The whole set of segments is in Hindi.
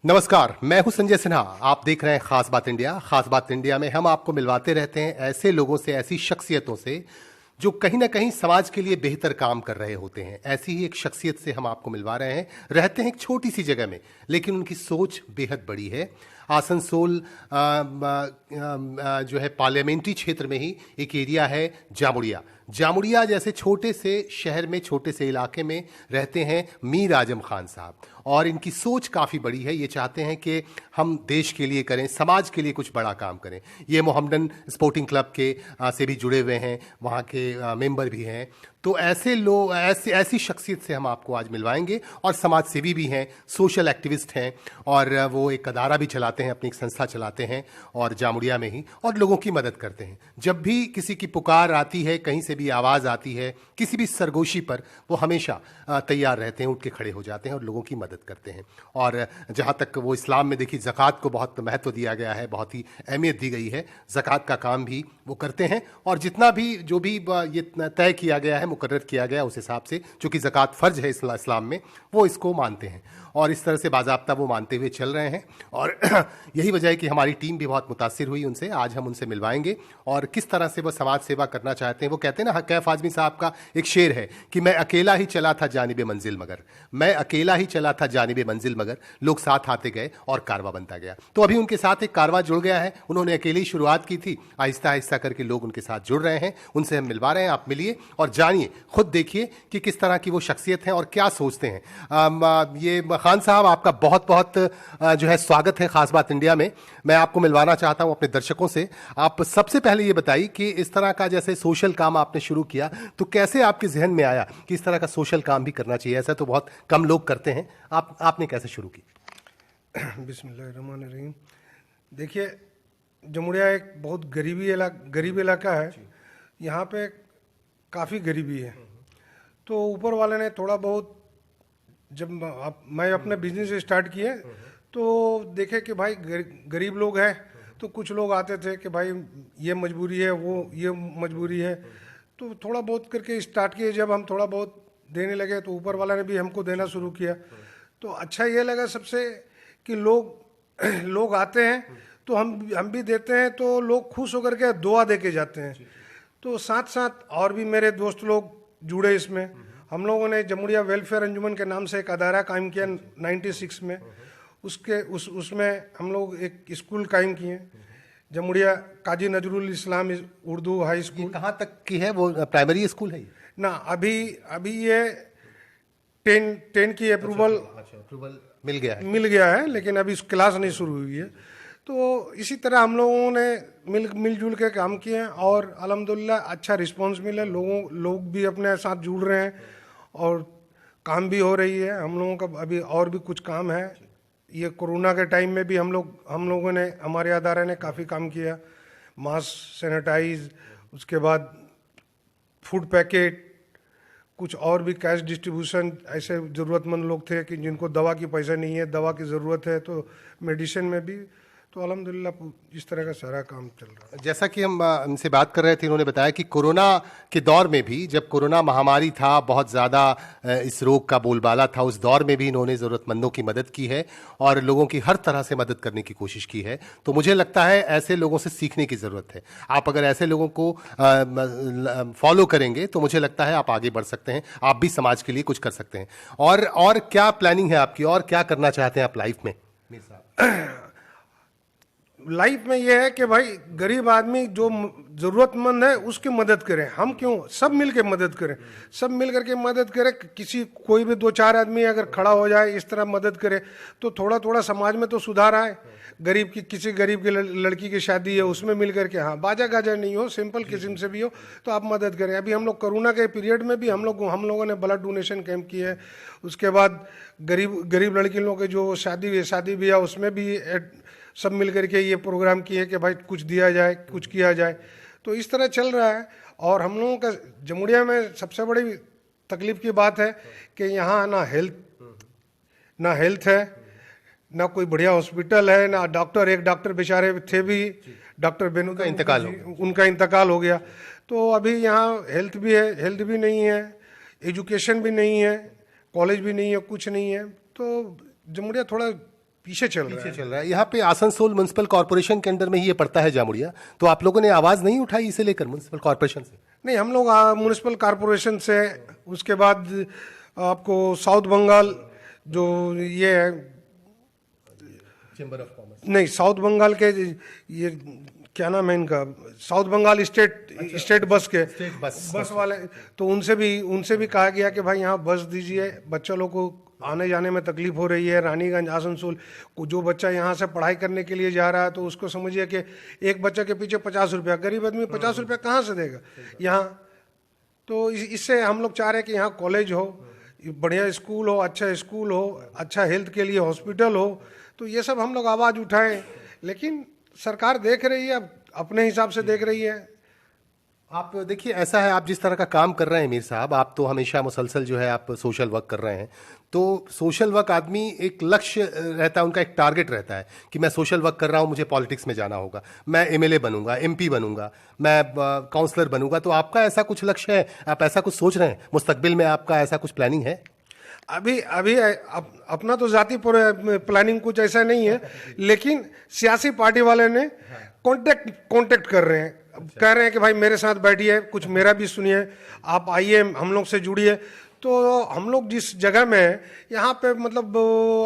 नमस्कार, मैं हूं संजय सिन्हा। आप देख रहे हैं खास बात इंडिया। खास बात इंडिया में हम आपको मिलवाते रहते हैं ऐसे लोगों से, ऐसी शख्सियतों से जो कहीं ना कहीं समाज के लिए बेहतर काम कर रहे होते हैं। ऐसी ही एक शख्सियत से हम आपको मिलवा रहे हैं। रहते हैं एक छोटी सी जगह में, लेकिन उनकी सोच बेहद बड़ी है। आसनसोल जो है पार्लियामेंट्री क्षेत्र में ही एक एरिया है जामुड़िया। जामुड़िया जैसे छोटे से शहर में, छोटे से इलाके में रहते हैं मीर आजम खान साहब, और इनकी सोच काफ़ी बड़ी है। ये चाहते हैं कि हम देश के लिए करें, समाज के लिए कुछ बड़ा काम करें। ये मोहम्मदन स्पोर्टिंग क्लब के से भी जुड़े हुए हैं, वहाँ के मेंबर भी हैं। तो ऐसे लोग, ऐसी शख्सियत से हम आपको आज मिलवाएंगे। और समाज सेवी भी हैं, सोशल एक्टिविस्ट हैं, और वो एक अदारा भी चलाते हैं, अपनी एक संस्था चलाते हैं और जामुड़िया में ही, और लोगों की मदद करते हैं। जब भी किसी की पुकार आती है, कहीं से भी आवाज़ आती है, किसी भी सरगोशी पर, वो हमेशा तैयार रहते हैं, उठ के खड़े हो जाते हैं और लोगों की मदद करते हैं। और जहाँ तक वो इस्लाम में देखिए ज़कात को बहुत महत्व दिया गया है, बहुत ही अहमियत दी गई है। ज़कात का काम भी वो करते हैं, और जितना भी जो भी ये तय किया गया है, मुकर्रर किया गया उस हिसाब से, चूँकि ज़कात फ़र्ज है इस्लाम में, वो इसको मानते हैं और इस तरह से बाज़ाब्ता वो मानते हुए चल रहे हैं। और यही वजह है कि हमारी टीम भी बहुत मुतासिर हुई उनसे। आज हम उनसे मिलवाएंगे और किस तरह से वो समाज सेवा करना चाहते हैं। वो कहते हैं ना, कैफ आज़मी साहब का एक शेर है कि मैं अकेला ही चला था जानिबे मंजिल मगर, मैं अकेला ही चला था जानिबे मंजिल मगर, लोग साथ आते गए और कारवा बनता गया। तो अभी उनके साथ एक कारवा जुड़ गया है। उन्होंने अकेले ही शुरुआत की थी, आहिस्ता आहिस्ता करके लोग उनके साथ जुड़ रहे हैं। उनसे हम मिलवा रहे हैं। आप मिलिए और जानिए, खुद देखिए कि किस तरह की वो शख्सियत है और क्या सोचते हैं। ये खान साहब, आपका बहुत बहुत जो है स्वागत है खास बात इंडिया में। मैं आपको मिलवाना चाहता हूं अपने दर्शकों से। आप सबसे पहले ये बताइए कि इस तरह का जैसे सोशल काम आपने शुरू किया, तो कैसे आपके जहन में आया कि इस तरह का सोशल काम भी करना चाहिए? ऐसा तो बहुत कम लोग करते हैं, आपने कैसे शुरू की? बिस्मिल्लाहिर्रहमानिर्रहीम। देखिए, जमुड़िया एक बहुत गरीब इलाका है। यहाँ पे काफ़ी गरीबी है। तो ऊपर वाले ने थोड़ा बहुत, जब मैं अपने बिजनेस स्टार्ट किए तो देखे कि भाई गरीब लोग हैं। तो कुछ लोग आते थे कि भाई ये मजबूरी है, वो ये मजबूरी है। तो थोड़ा बहुत करके स्टार्ट किए। जब हम थोड़ा बहुत देने लगे तो ऊपर वाला ने भी हमको देना शुरू किया। तो अच्छा ये लगा सबसे कि लोग आते हैं तो हम भी देते हैं, तो लोग खुश होकर के दुआ दे के जाते हैं। तो साथ साथ और भी मेरे दोस्त लोग जुड़े इसमें। हम लोगों ने जमुड़िया वेलफेयर अंजुमन के नाम से एक अदारा कायम किया 96 में। उसमें हम लोग एक स्कूल कायम किए, जमुड़िया काजी नजरुल इस्लाम उर्दू हाई स्कूल। कहाँ तक की है वो? प्राइमरी स्कूल है ना? अभी ये 10 की अप्रूवल मिल गया है, लेकिन अभी क्लास नहीं शुरू हुई है। तो इसी तरह हम लोगों ने मिलजुल के काम किए हैं और अल्हम्दुलिल्लाह अच्छा रिस्पांस मिला। लोग भी अपने साथ जुड़ रहे हैं और काम भी हो रही है। हम लोगों का अभी और भी कुछ काम है। ये कोरोना के टाइम में भी हम लोगों ने, हमारे अदारे ने काफ़ी काम किया। मास्क, सैनिटाइज, उसके बाद फूड पैकेट, कुछ और भी कैश डिस्ट्रीब्यूशन। ऐसे ज़रूरतमंद लोग थे कि जिनको दवा की पैसा नहीं है, दवा की ज़रूरत है, तो मेडिसिन में भी। तो अल्हम्दुलिल्लाह इस तरह का सारा काम चल रहा है। जैसा कि हम उनसे बात कर रहे थे, उन्होंने बताया कि कोरोना के दौर में भी, जब कोरोना महामारी था, बहुत ज़्यादा इस रोग का बोलबाला था, उस दौर में भी इन्होंने ज़रूरतमंदों की मदद की है और लोगों की हर तरह से मदद करने की कोशिश की है। तो मुझे लगता है ऐसे लोगों से सीखने की ज़रूरत है। आप अगर ऐसे लोगों को फॉलो करेंगे तो मुझे लगता है आप आगे बढ़ सकते हैं, आप भी समाज के लिए कुछ कर सकते हैं। और क्या प्लानिंग है आपकी, और क्या करना चाहते हैं आप लाइफ में? लाइफ में ये है कि भाई गरीब आदमी जो ज़रूरतमंद है उसकी मदद करें। हम क्यों, सब मिल के मदद करें, सब मिल करके मदद करें। कोई भी 2-4 आदमी अगर खड़ा हो जाए, इस तरह मदद करे, तो थोड़ा थोड़ा समाज में तो सुधार आए। किसी गरीब की लड़की की शादी है, उसमें मिल करके, हाँ, बाजा गाजा नहीं हो, सिंपल किस्म से भी हो, तो आप मदद करें। अभी हम लोग कोरोना के पीरियड में भी हम लोगों ने ब्लड डोनेशन कैंप किया है। उसके बाद गरीब लड़की लोगों के जो शादी भी है, उसमें भी सब मिल करके ये प्रोग्राम किए कि भाई कुछ दिया जाए, कुछ किया जाए। तो इस तरह चल रहा है। और हम लोगों का जमुड़िया में सबसे बड़ी तकलीफ की बात है कि यहाँ ना हेल्थ है, ना कोई बढ़िया हॉस्पिटल है, ना डॉक्टर। एक डॉक्टर बेचारे थे भी, डॉक्टर बेनू का उनका इंतकाल हो गया। तो अभी यहाँ हेल्थ भी नहीं है, एजुकेशन भी नहीं है, कॉलेज भी नहीं है, कुछ नहीं है। तो जमुड़िया थोड़ा पीछे चल रहा पीछे है। चल रहा है। यहाँ पे आसनसोल म्युनिसिपल कॉर्पोरेशन के अंडर में ही ये पड़ता है जामुड़िया, तो आप लोगों ने आवाज नहीं उठाई इसे लेकर म्युनिसिपल कॉर्पोरेशन से? नहीं, हम लोग म्यूनिसिपल कॉरपोरेशन से, उसके बाद आपको साउथ बंगाल जो ये है, चेंबर ऑफ कॉमर्स, नहीं साउथ बंगाल के ये क्या नाम है इनका, साउथ बंगाल स्टेट बस के स्टेट बस वाले, तो उनसे भी कहा गया कि भाई यहाँ बस दीजिए, बच्चों लोग को आने जाने में तकलीफ हो रही है। रानीगंज आसनसोल को जो बच्चा यहाँ से पढ़ाई करने के लिए जा रहा है तो उसको समझिए कि एक बच्चा के पीछे 50 रुपया, गरीब आदमी 50 रुपया कहाँ से देगा यहाँ। तो इससे हम लोग चाह रहे हैं कि यहाँ कॉलेज हो, बढ़िया स्कूल हो, अच्छा स्कूल हो, अच्छा हेल्थ के लिए हॉस्पिटल हो, तो ये सब हम लोग आवाज़ उठाएं। लेकिन सरकार देख रही है, अब अपने हिसाब से देख रही है। आप देखिए, ऐसा है, आप जिस तरह का काम कर रहे हैं मीर साहब, आप तो हमेशा मुसलसल जो है आप सोशल वर्क कर रहे हैं, तो सोशल वर्क आदमी एक लक्ष्य रहता है, उनका एक टारगेट रहता है कि मैं सोशल वर्क कर रहा हूं, मुझे पॉलिटिक्स में जाना होगा, मैं एमएलए बनूंगा, एमपी बनूंगा, मैं काउंसलर बनूंगा। तो आपका ऐसा कुछ लक्ष्य है, आप ऐसा कुछ सोच रहे हैं मुस्तकबिल में, आपका ऐसा कुछ प्लानिंग है? अभी अभी अपना तो जाति प्लानिंग कुछ ऐसा नहीं है, लेकिन सियासी पार्टी वाले ने कांटेक्ट कर रहे हैं, कह रहे हैं कि भाई मेरे साथ बैठिए, कुछ मेरा भी सुनिए, आप आइए हम लोग से जुड़िए। तो हम लोग जिस जगह में हैं यहाँ पे मतलब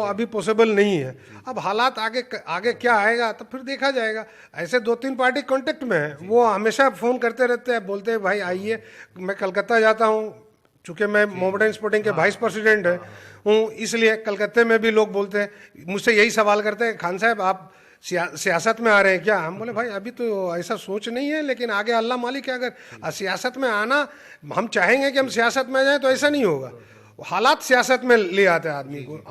अभी पॉसिबल नहीं है। अब हालात आगे आगे क्या आएगा तो फिर देखा जाएगा। ऐसे 2-3 पार्टी कांटेक्ट में है, वो हमेशा फ़ोन करते रहते हैं, बोलते हैं भाई आइए। मैं कलकत्ता जाता हूँ, चूँकि मैं मोहम्मडन स्पोर्टिंग के वाइस प्रेसिडेंट हूँ, इसलिए कलकत्ते में भी लोग बोलते हैं, मुझसे यही सवाल करते हैं, खान साहब आप सियासत में आ रहे हैं क्या? हम बोले भाई अभी तो ऐसा सोच नहीं है, लेकिन आगे अल्लाह मालिक है। अगर सियासत में आना, हम चाहेंगे कि हम सियासत में आ जाएं तो ऐसा नहीं होगा, हालात सियासत में ले आते हैं आदमी को।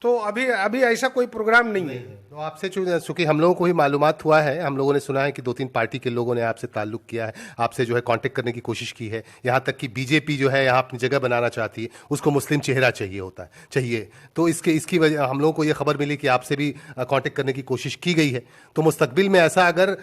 तो अभी ऐसा कोई प्रोग्राम नहीं है। तो आपसे चूंकि हम लोगों को ही मालूमात हुआ है, हम लोगों ने सुना है कि 2-3 पार्टी के लोगों ने आपसे ताल्लुक किया है, आपसे जो है कांटेक्ट करने की कोशिश की है, यहाँ तक कि बीजेपी जो है यहाँ अपनी जगह बनाना चाहती है, उसको मुस्लिम चेहरा चाहिए। तो इसकी वजह हम लोगों को ये खबर मिली कि आपसे भी कांटेक्ट करने की कोशिश की गई है। तो मुस्तकबिल में ऐसा अगर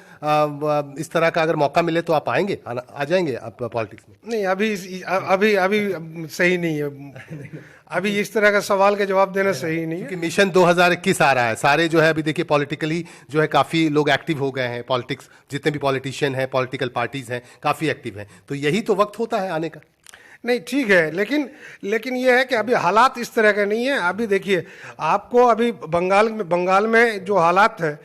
इस तरह का अगर मौका मिले तो आप आएंगे, आ जाएंगे आप पॉलिटिक्स में? नहीं, अभी सही नहीं है। अभी इस तरह का सवाल का जवाब देना सही नहीं है, क्योंकि मिशन 2021 आ रहा है, सारे जो है अभी देखिए पॉलिटिकली जो है काफ़ी लोग एक्टिव हो गए हैं, पॉलिटिक्स जितने भी पॉलिटिशियन हैं, पॉलिटिकल पार्टीज हैं, काफ़ी एक्टिव हैं, तो यही तो वक्त होता है आने का। नहीं ठीक है, लेकिन ये है कि अभी हालात इस तरह के नहीं है। अभी देखिए, आपको अभी बंगाल में जो हालात है,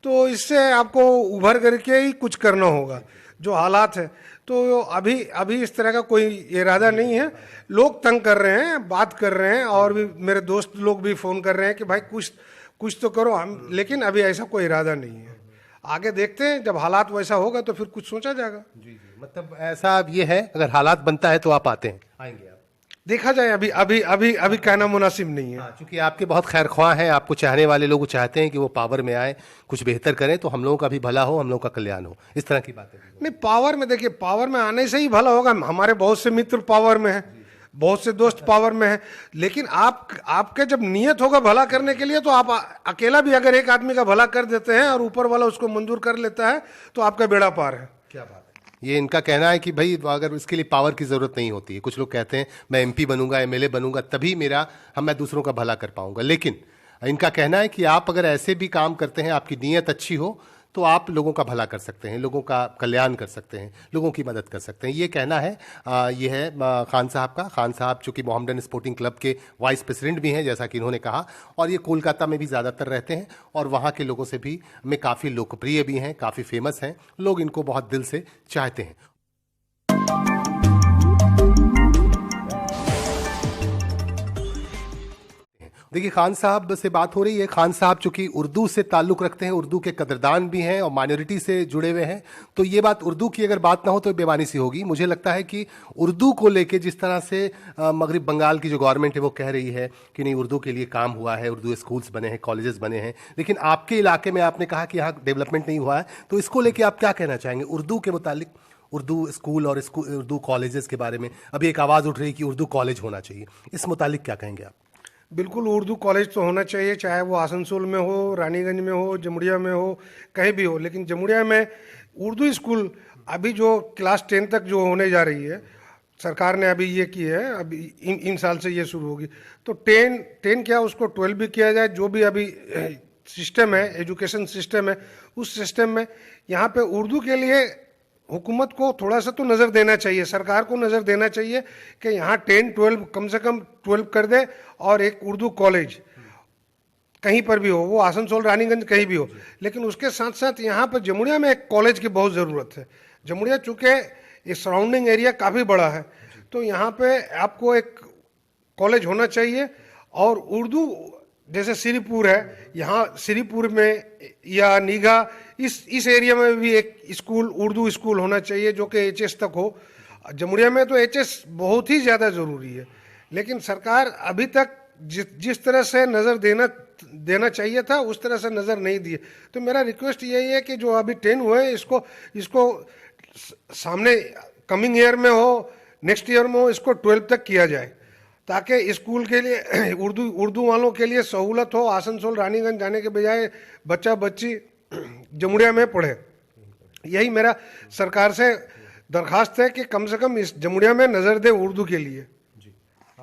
तो इससे आपको उभर करके ही कुछ करना होगा। जो हालात है, तो अभी इस तरह का कोई इरादा नहीं है। लोग तंग कर रहे हैं, बात कर रहे हैं, और भी मेरे दोस्त लोग भी फ़ोन कर रहे हैं कि भाई कुछ तो करो हम, लेकिन अभी ऐसा कोई इरादा नहीं है। आगे देखते हैं, जब हालात वैसा होगा तो फिर कुछ सोचा जाएगा। जी, मतलब ऐसा अब ये है, अगर हालात बनता है तो आप आते हैं, आएंगे आप? देखा जाए, अभी कहना मुनासिब नहीं है। क्योंकि आपके बहुत खैरख्वाह हैं, आपको चाहने वाले लोग चाहते हैं कि वो पावर में आए, कुछ बेहतर करें, तो हम लोगों का भी भला हो, हम लोगों का कल्याण हो, इस तरह की बातें। नहीं, पावर में देखिए, पावर में आने से ही भला होगा। हमारे बहुत से मित्र पावर में हैं, बहुत से दोस्त पावर में हैं, लेकिन आपके जब नियत होगा भला करने के लिए, तो आप अकेला भी अगर एक आदमी का भला कर देते हैं और ऊपर वाला उसको मंजूर कर लेता है, तो आपका बेड़ा पार है। क्या बात है। ये इनका कहना है कि भाई अगर इसके लिए पावर की जरूरत नहीं होती है। कुछ लोग कहते हैं मैं एमपी बनूंगा, एमएलए बनूंगा, तभी मैं दूसरों का भला कर पाऊंगा। लेकिन इनका कहना है कि आप अगर ऐसे भी काम करते हैं, आपकी नीयत अच्छी हो, तो आप लोगों का भला कर सकते हैं, लोगों का कल्याण कर सकते हैं, लोगों की मदद कर सकते हैं। ये कहना है, ये है खान साहब का। खान साहब चूँकि मोहम्मडन स्पोर्टिंग क्लब के वाइस प्रेसिडेंट भी हैं, जैसा कि इन्होंने कहा, और ये कोलकाता में भी ज़्यादातर रहते हैं, और वहाँ के लोगों से भी में काफ़ी लोकप्रिय भी हैं, काफ़ी फेमस हैं, लोग इनको बहुत दिल से चाहते हैं। देखिए, खान साहब से बात हो रही है। खान साहब चूंकि उर्दू से ताल्लुक़ रखते हैं, उर्दू के कदरदान भी हैं और माइनॉरिटी से जुड़े हुए हैं, तो ये बात उर्दू की अगर बात ना हो तो बेमानी सी होगी। मुझे लगता है कि उर्दू को लेके जिस तरह से मगरिब बंगाल की जो गवर्नमेंट है वो कह रही है कि नहीं, उर्दू के लिए काम हुआ है, उर्दू स्कूल्स बने हैं, कॉलेजेस बने हैं, लेकिन आपके इलाके में आपने कहा कि यहाँ डेवलपमेंट नहीं हुआ है, तो इसको लेके आप क्या कहना चाहेंगे उर्दू के मुतालिक? उर्दू स्कूल और उर्दू कॉलेजेस के बारे में अभी एक आवाज़ उठ रही है कि उर्दू कॉलेज होना चाहिए, इस मुतालिक क्या कहेंगे आप? बिल्कुल, उर्दू कॉलेज तो होना चाहिए, चाहे वो आसनसोल में हो, रानीगंज में हो, जमुड़िया में हो, कहीं भी हो। लेकिन जमुड़िया में उर्दू स्कूल अभी जो क्लास 10 तक जो होने जा रही है, सरकार ने अभी ये की है, अभी इन साल से ये शुरू होगी। तो 10 क्या, उसको 12 भी किया जाए। जो भी अभी सिस्टम है, एजुकेशन सिस्टम है, उस सिस्टम में यहाँ पे उर्दू के लिए हुकूमत को थोड़ा सा तो नज़र देना चाहिए, सरकार को नज़र देना चाहिए कि यहाँ 10-12 कम से कम 12 कर दे, और एक उर्दू कॉलेज कहीं पर भी हो, वो आसनसोल रानीगंज कहीं भी हो। लेकिन उसके साथ साथ यहाँ पर जमुड़िया में एक कॉलेज की बहुत ज़रूरत है। जमुड़िया चूँकि ये सराउंडिंग एरिया काफ़ी बड़ा है, तो यहाँ पे आपको एक कॉलेज होना चाहिए। और उर्दू, जैसे श्रीपुर है, यहाँ श्रीपुर में या नीगा, इस एरिया में भी एक स्कूल, उर्दू स्कूल होना चाहिए जो कि HS तक हो। जमुड़िया में तो HS बहुत ही ज़्यादा ज़रूरी है, लेकिन सरकार अभी तक जिस तरह से नज़र देना चाहिए था उस तरह से नज़र नहीं दिए। तो मेरा रिक्वेस्ट यही है कि जो अभी 10 हुए इसको सामने कमिंग ईयर में हो, नेक्स्ट ईयर में हो, इसको 12 तक किया जाए, ताकि स्कूल के लिए उर्दू वालों के लिए सहूलत हो। आसनसोल रानीगंज जाने के बजाय बच्चा बच्ची जमुड़िया में पढ़े। यही मेरा सरकार से दरखास्त है कि कम से कम इस जमुड़िया में नज़र दे उर्दू के लिए।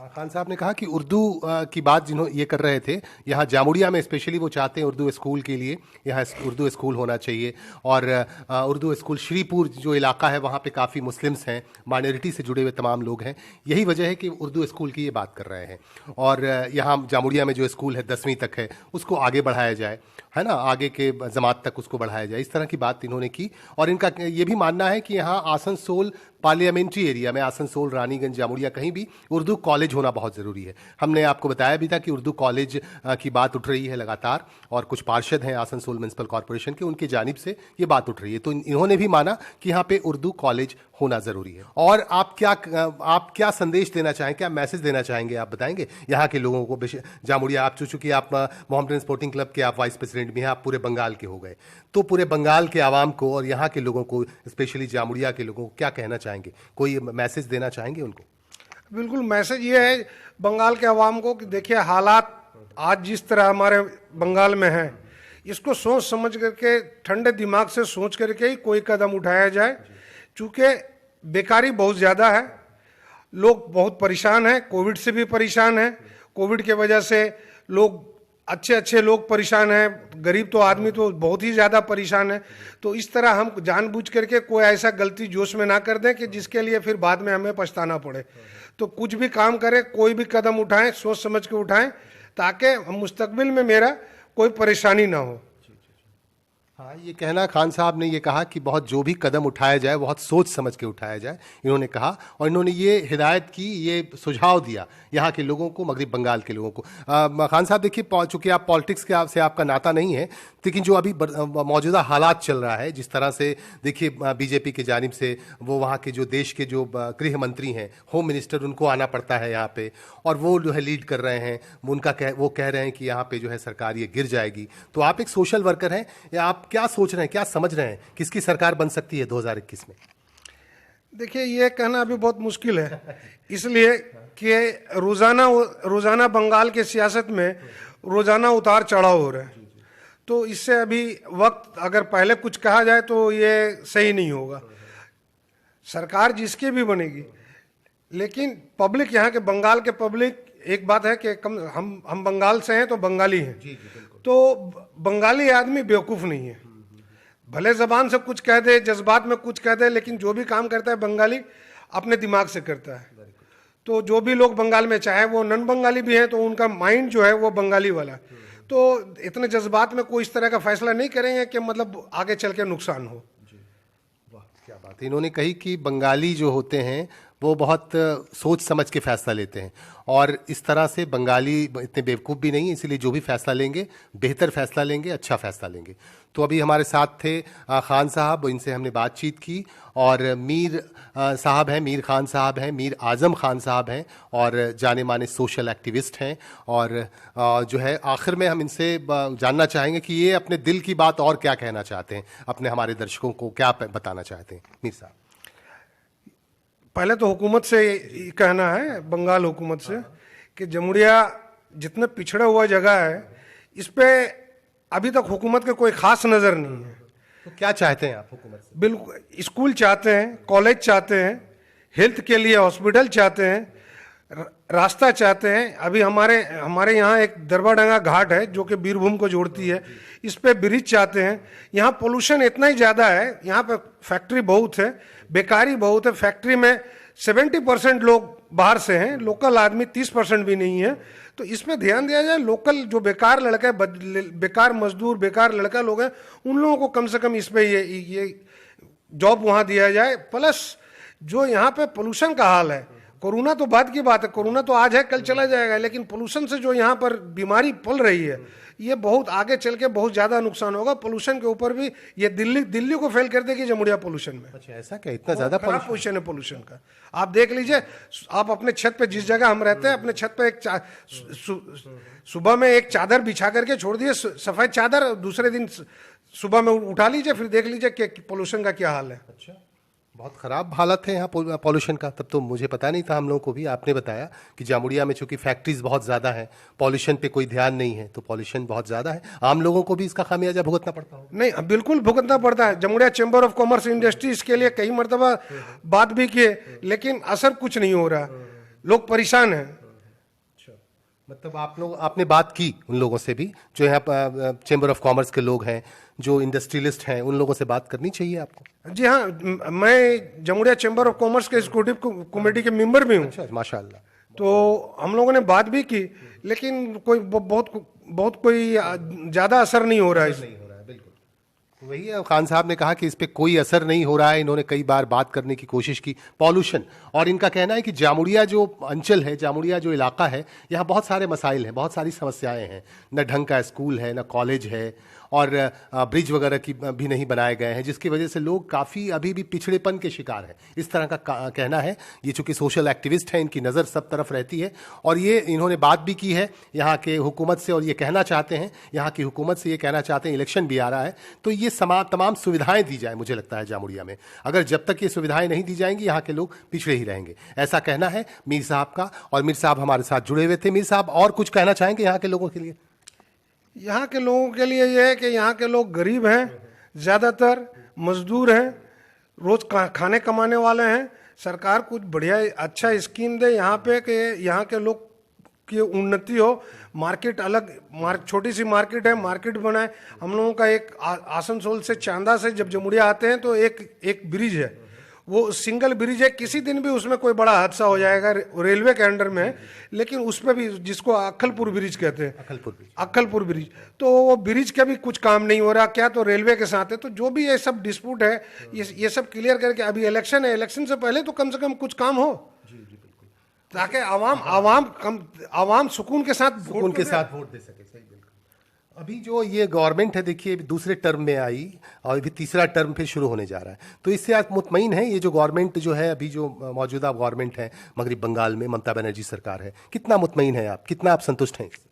खान साहब ने कहा कि उर्दू की बात जिन्हों ये कर रहे थे, यहाँ जामुड़िया में स्पेशली वो चाहते हैं उर्दू स्कूल के लिए यहाँ उर्दू स्कूल होना चाहिए। और उर्दू स्कूल श्रीपुर जो इलाका है वहाँ पे काफ़ी मुस्लिम्स हैं, माइनॉरिटी से जुड़े हुए तमाम लोग हैं। यही वजह है कि उर्दू स्कूल की ये बात कर रहे हैं। और यहाँ जामुड़िया में जो स्कूल है 10वीं तक है, उसको आगे बढ़ाया जाए, है ना, आगे के जमात तक उसको बढ़ाया जाए, इस तरह की बात इन्होंने की। और इनका ये भी मानना है कि यहाँ आसनसोल पार्लियामेंट्री एरिया में, आसनसोल रानीगंज जामुड़िया कहीं भी उर्दू कॉलेज होना बहुत ज़रूरी है। हमने आपको बताया भी था कि उर्दू कॉलेज की बात उठ रही है लगातार, और कुछ पार्षद हैं आसनसोल म्यूनसिपल कॉरपोरेशन के, उनकी जानिब से ये बात उठ रही है। तो इन्होंने भी माना कि यहाँ पे उर्दू कॉलेज होना ज़रूरी है। और आप क्या संदेश देना चाहेंगे, क्या मैसेज देना चाहेंगे, आप बताएंगे यहाँ के लोगों को? जामुड़िया, आप चूँकि आप मोहम्मदन स्पोर्टिंग क्लब के आप वाइस प्रेसिडेंट भी हैं, आप पूरे बंगाल के हो गए, तो पूरे बंगाल के आवाम को और यहाँ के लोगों को, स्पेशली जामुड़िया के लोगों को क्या कहना चाहेंगे? कोई मैसेज देना चाहेंगे उनको? बिल्कुल, मैसेज ये है बंगाल के अवाम को कि देखिए, हालात आज जिस तरह हमारे बंगाल में है, इसको सोच समझ करके, ठंडे दिमाग से सोच करके ही कोई कदम उठाया जाए। चूँकि बेकारी बहुत ज़्यादा है, लोग बहुत परेशान हैं, कोविड से भी परेशान हैं। कोविड के वजह से लोग, अच्छे लोग परेशान हैं, गरीब तो आदमी तो बहुत ही ज़्यादा परेशान है। तो इस तरह हम जानबूझ करके कोई ऐसा गलती जोश में ना कर दें कि जिसके लिए फिर बाद में हमें पछताना पड़े। तो कुछ भी काम करें, कोई भी कदम उठाएं, सोच समझ के उठाएं, ताकि मुस्तकबिल में मेरा कोई परेशानी ना हो। हाँ, ये कहना, खान साहब ने ये कहा कि बहुत जो भी कदम उठाया जाए बहुत सोच समझ के उठाया जाए, इन्होंने कहा। और इन्होंने ये हिदायत की, ये सुझाव दिया यहाँ के लोगों को, मगरिब बंगाल के लोगों को। खान साहब देखिए, चूँकि आप पॉलिटिक्स के से आपका नाता नहीं है, लेकिन जो अभी मौजूदा हालात चल रहा है, जिस तरह से देखिए बीजेपी की जानिब से वो वहाँ के जो देश के जो गृह मंत्री हैं, होम मिनिस्टर, उनको आना पड़ता है यहाँ पे, और वो जो है लीड कर रहे हैं। वो कह रहे हैं कि यहाँ पे जो है सरकार ये गिर जाएगी। तो आप एक सोशल वर्कर हैं, या आप क्या सोच रहे हैं, क्या समझ रहे हैं, किसकी सरकार बन सकती है 2021 में? देखिए, ये कहना अभी बहुत मुश्किल है, इसलिए कि रोज़ाना बंगाल के सियासत में रोज़ाना उतार चढ़ाव हो रहे हैं। तो इससे अभी वक्त, अगर पहले कुछ कहा जाए तो ये सही नहीं होगा। सरकार जिसकी भी बनेगी, लेकिन पब्लिक, यहाँ के बंगाल के पब्लिक, एक बात है कि हम बंगाल से हैं तो बंगाली हैं। तो बंगाली आदमी बेवकूफ़ नहीं है, भले ज़बान से कुछ कह दे, जज्बात में कुछ कह दे, लेकिन जो भी काम करता है बंगाली अपने दिमाग से करता है। तो जो भी लोग बंगाल में, चाहे वो नन बंगाली भी हैं, तो उनका माइंड जो है वो बंगाली वाला। तो इतने जज्बात में कोई इस तरह का फैसला नहीं करेंगे कि मतलब आगे चल के नुकसान हो। वाह, क्या बात है। इन्होंने कही कि बंगाली जो होते हैं वो बहुत सोच समझ के फैसला लेते हैं, और इस तरह से बंगाली इतने बेवकूफ़ भी नहीं, इसलिए जो भी फैसला लेंगे बेहतर फैसला लेंगे, अच्छा फैसला लेंगे। तो अभी हमारे साथ थे खान साहब, इनसे हमने बातचीत की। और मीर साहब हैं, मीर खान साहब हैं, मीर आज़म खान साहब हैं, और जाने माने सोशल एक्टिविस्ट हैं। और जो है आखिर में हम इनसे जानना चाहेंगे कि ये अपने दिल की बात और क्या कहना चाहते हैं, अपने हमारे दर्शकों को क्या बताना चाहते हैं। मीर साहब, पहले तो हुकूमत से कहना है, बंगाल हुकूमत से, कि जमुड़िया जितना पिछड़ा हुआ जगह है, इस पे अभी तक हुकूमत के कोई खास नज़र नहीं है। तो क्या चाहते हैं आप हुकूमत से? बिल्कुल, स्कूल चाहते हैं, कॉलेज चाहते हैं, हेल्थ के लिए हॉस्पिटल चाहते हैं, रास्ता चाहते हैं। अभी हमारे यहाँ एक दरबाडंगा घाट है जो कि बीरभूम को जोड़ती है, इस पे ब्रिज चाहते हैं। यहाँ पोल्यूशन इतना ही ज़्यादा है, यहाँ पे फैक्ट्री बहुत है, बेकारी बहुत है। फैक्ट्री में 70% लोग बाहर से हैं, लोकल आदमी 30% भी नहीं है। तो इस पे ध्यान दिया जाए। लोकल जो बेकार लड़का है, बेकार मजदूर, बेकार लड़का लोग हैं, उन लोगों को कम से कम इस पे ये जॉब वहाँ दिया जाए। प्लस जो यहाँ पे पोल्यूशन का हाल है, कोरोना तो बाद की बात है, कोरोना तो आज है कल चला जाएगा, लेकिन पोल्यूशन से जो यहाँ पर बीमारी पल रही है, ये बहुत आगे चल के बहुत ज्यादा नुकसान होगा। पोल्यूशन के ऊपर भी ये दिल्ली को फेल कर देगी जमुड़िया पोल्यूशन में। अच्छा, ऐसा क्या? इतना ज्यादा खराब पोल्यूशन है पोल्यूशन का। आप देख लीजिए, आप अपने छत पे, जिस जगह हम रहते हैं, अपने छत पे सुबह में एक चादर बिछा करके छोड़ दिए, सफेद चादर, दूसरे दिन सुबह में उठा लीजिए, फिर देख लीजिए कि पोल्यूशन का क्या हाल है। अच्छा, बहुत ख़राब हालत है यहाँ पॉल्यूशन का। तब तो मुझे पता नहीं था, हम लोगों को भी आपने बताया कि जामुड़िया में चूंकि फैक्ट्रीज बहुत ज़्यादा हैं, पॉल्यूशन पे कोई ध्यान नहीं है, तो पॉल्यूशन बहुत ज़्यादा है। आम लोगों को भी इसका खामियाजा भुगतना पड़ता हो? नहीं, बिल्कुल भुगतना पड़ता है। Jamuria chamber of commerce industry इसके लिए कई मरतबा बात भी किए, लेकिन असर कुछ नहीं हो रहा, लोग परेशान हैं। मतलब आपने बात की उन लोगों से भी जो यहाँ चैम्बर ऑफ कॉमर्स के लोग हैं, जो इंडस्ट्रियलिस्ट हैं, उन लोगों से बात करनी चाहिए आपको। जी हाँ, मैं जमुड़िया चैम्बर ऑफ कॉमर्स के एग्जीक्यूटिव कमेटी के मेंबर भी हूँ। अच्छा, माशाल्लाह। तो हम लोगों ने बात भी की, लेकिन कोई बहुत कोई ज़्यादा असर नहीं हो रहा है। नहीं हो रहा है, बिल्कुल वही है। खान साहब ने कहा कि इस पे कोई असर नहीं हो रहा है। इन्होंने कई बार बात करने की कोशिश की, पॉल्यूशन, और इनका कहना है कि जामुड़िया जो अंचल है, जामुड़िया जो इलाका है, यहाँ बहुत सारे मसाइल हैं, बहुत सारी समस्याएं हैं। न ढंग का स्कूल है, न कॉलेज है, और ब्रिज वगैरह की भी नहीं बनाए गए हैं, जिसकी वजह से लोग काफ़ी अभी भी पिछड़ेपन के शिकार हैं, इस तरह का कहना है। ये चूंकि सोशल एक्टिविस्ट हैं, इनकी नज़र सब तरफ रहती है, और ये इन्होंने बात भी की है यहाँ के हुकूमत से, और ये कहना चाहते हैं, यहाँ की हुकूमत से ये कहना चाहते हैं, इलेक्शन भी आ रहा है, तो ये तमाम सुविधाएं दी जाए। मुझे लगता है जामुड़िया में अगर जब तक ये सुविधाएं नहीं दी जाएंगी, यहाँ के लोग पिछड़े ही रहेंगे, ऐसा कहना है मीर साहब का। और मीर साहब हमारे साथ जुड़े हुए थे। मीर साहब, और कुछ कहना चाहेंगे यहाँ के लोगों के लिए? यहाँ के लोगों के लिए यह है कि यहाँ के लोग गरीब हैं, ज़्यादातर मजदूर हैं, रोज खाने कमाने वाले हैं। सरकार कुछ बढ़िया अच्छा स्कीम दे यहाँ पे कि यहाँ के लोग की उन्नति हो। मार्केट अलग छोटी सी मार्केट है, मार्केट बनाए। हम लोगों का एक आसनसोल से, चांदा से जब जमुड़िया आते हैं तो एक ब्रिज है, वो सिंगल ब्रिज है। किसी दिन भी उसमें कोई बड़ा हादसा हो जाएगा, रेलवे के अंडर में है, लेकिन उस पर भी, जिसको अक्खलपुर ब्रिज कहते हैं, अक्खलपुर ब्रिज, तो वो ब्रिज का भी कुछ काम नहीं हो रहा। क्या तो रेलवे के साथ है। तो जो भी ये सब डिस्प्यूट है, ये सब क्लियर करके, अभी इलेक्शन है, इलेक्शन से पहले तो कम से कम कुछ काम हो, ताकि आवाम सुकून के साथ वोट दे सके। सही, बिल्कुल। अभी जो ये गवर्नमेंट है, देखिए दूसरे टर्म में आई और अभी तीसरा टर्म फिर शुरू होने जा रहा है, तो इससे आप मुतमईन हैं? ये जो गवर्नमेंट जो है, अभी जो मौजूदा गवर्नमेंट है मगरब बंगाल में, ममता बनर्जी सरकार है, कितना मुतमईन है आप? कितना आप संतुष्ट हैं इससे?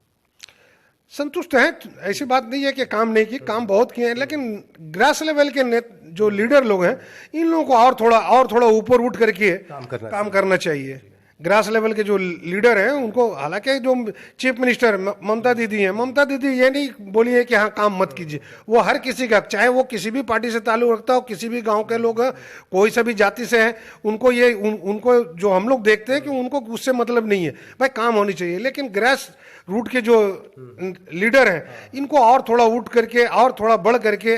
संतुष्ट हैं, ऐसी बात नहीं है कि काम नहीं किए, काम बहुत किए हैं, लेकिन ग्रास लेवल के जो लीडर लोग हैं, इन लोगों को और थोड़ा ऊपर उठ करके काम करना चाहिए। ग्रास लेवल के जो लीडर हैं उनको, हालांकि जो चीफ मिनिस्टर ममता दीदी हैं, ममता दीदी ये नहीं बोली है कि हाँ काम मत कीजिए, वो हर किसी का, चाहे वो किसी भी पार्टी से ताल्लुक रखता हो, किसी भी गांव के लोग हैं, कोई सा भी जाति से हैं, उनको जो हम लोग देखते हैं कि उनको उससे मतलब नहीं है, भाई काम होनी चाहिए। लेकिन ग्रास रूट के जो लीडर हैं, इनको और थोड़ा उठ करके और थोड़ा बढ़ करके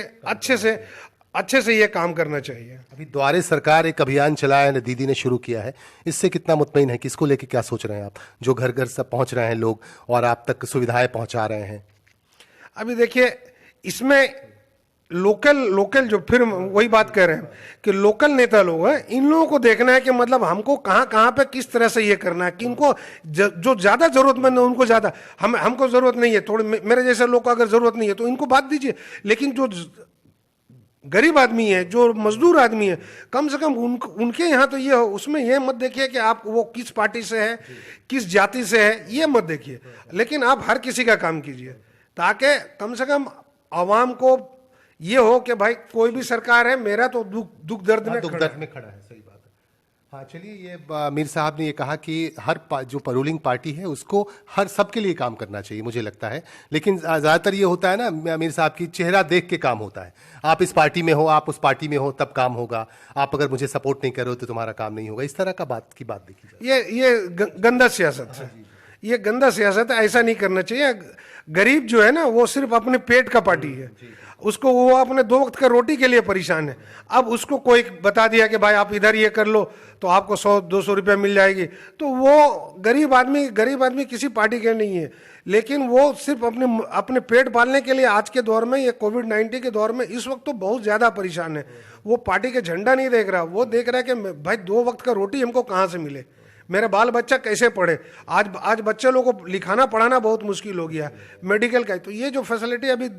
अच्छे से ये काम करना चाहिए। अभी द्वारे सरकार एक अभियान चलाया है, दीदी ने शुरू किया है, इससे कितना मुतमईन है? किसको लेके क्या सोच रहे हैं आप, जो घर घर सब पहुंच रहे हैं लोग और आप तक सुविधाएं पहुंचा रहे हैं? अभी देखिए, इसमें लोकल जो, फिर वही बात कर रहे हैं कि लोकल नेता लोग हैं, इन लोगों को देखना है कि मतलब हमको कहाँ पे किस तरह से ये करना है, कि इनको जो ज्यादा जरूरतमंद है उनको ज्यादा, हमको जरूरत नहीं है, थोड़े मेरे जैसे लोग को अगर जरूरत नहीं है तो इनको बात दीजिए। लेकिन जो गरीब आदमी है, जो मजदूर आदमी है, कम से कम उनके यहाँ तो ये, उसमें ये मत देखिए कि आप वो किस पार्टी से है, किस जाति से है, ये मत देखिए, लेकिन आप हर किसी का काम कीजिए, ताकि कम से कम आवाम को ये हो कि भाई कोई भी सरकार है, मेरा तो दुख दर्द में खड़ा है। सही बात है। हाँ, चलिए, ये मीर साहब ने ये कहा कि जो रूलिंग पार्टी है उसको हर सबके लिए काम करना चाहिए, मुझे लगता है। लेकिन ज़्यादातर ये होता है ना मीर साहब की, चेहरा देख के काम होता है। आप इस पार्टी में हो, आप उस पार्टी में हो, तब काम होगा। आप अगर मुझे सपोर्ट नहीं कर रहे हो तो तुम्हारा काम नहीं होगा। इस तरह का बात देखी जाए। ये गंदा सियासत है, ये गंदा सियासत है। ऐसा नहीं करना चाहिए। गरीब जो है ना वो सिर्फ अपने पेट का पार्टी है, उसको वो अपने 2 वक्त का रोटी के लिए परेशान है। अब उसको कोई बता दिया कि भाई आप इधर ये कर लो तो आपको 100-200 रुपया मिल जाएगी, तो वो गरीब आदमी किसी पार्टी के नहीं है। लेकिन वो सिर्फ अपने पेट पालने के लिए आज के दौर में, ये कोविड-19 के दौर में इस वक्त तो बहुत ज्यादा परेशान है। वो पार्टी का झंडा नहीं देख रहा, वो देख रहा है कि भाई 2 वक्त का रोटी हमको कहाँ से मिले, मेरा बाल बच्चा कैसे पढ़े। आज बच्चे लोगों को लिखाना पढ़ाना बहुत मुश्किल हो गया मेडिकल का। तो ये जो फैसिलिटी अभी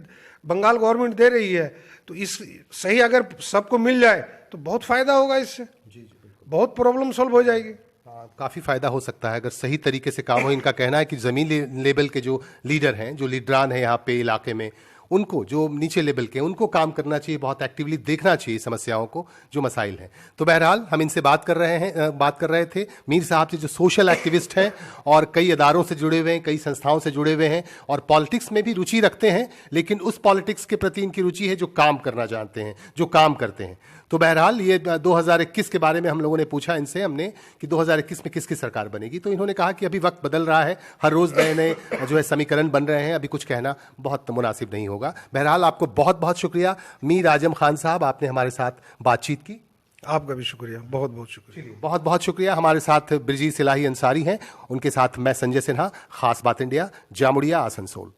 बंगाल गवर्नमेंट दे रही है, तो इस सही अगर सबको मिल जाए तो बहुत फायदा होगा, इससे बहुत प्रॉब्लम सॉल्व हो जाएगी। काफ़ी फायदा हो सकता है अगर सही तरीके से काम हो। इनका कहना है कि ज़मीन लेवल के जो लीडर हैं, जो लीडरान हैं यहाँ पे इलाके में, उनको, जो नीचे लेवल के, उनको काम करना चाहिए, बहुत एक्टिवली देखना चाहिए समस्याओं को, जो मसाइल हैं। तो बहरहाल हम इनसे बात कर रहे थे मीर साहब से, जो सोशल एक्टिविस्ट हैं और कई अदारों से जुड़े हुए हैं, कई संस्थाओं से जुड़े हुए हैं और पॉलिटिक्स में भी रुचि रखते हैं, लेकिन उस पॉलिटिक्स के प्रति इनकी रुचि है जो काम करना जानते हैं, जो काम करते हैं। तो बहरहाल ये 2021 के बारे में हम लोगों ने पूछा इनसे हमने कि 2021 में किसकी सरकार बनेगी, तो इन्होंने कहा कि अभी वक्त बदल रहा है, हर रोज नए नए जो है समीकरण बन रहे हैं, अभी कुछ कहना बहुत मुनासिब नहीं होगा। बहरहाल आपको बहुत बहुत शुक्रिया मीर आजम खान साहब, आपने हमारे साथ बातचीत की। आपका भी शुक्रिया, बहुत बहुत शुक्रिया। बहुत बहुत शुक्रिया। हमारे साथ ब्रिजी सिलाही अंसारी हैं, उनके साथ मैं संजय सिन्हा, खास बात इंडिया, जामुड़िया, आसनसोल।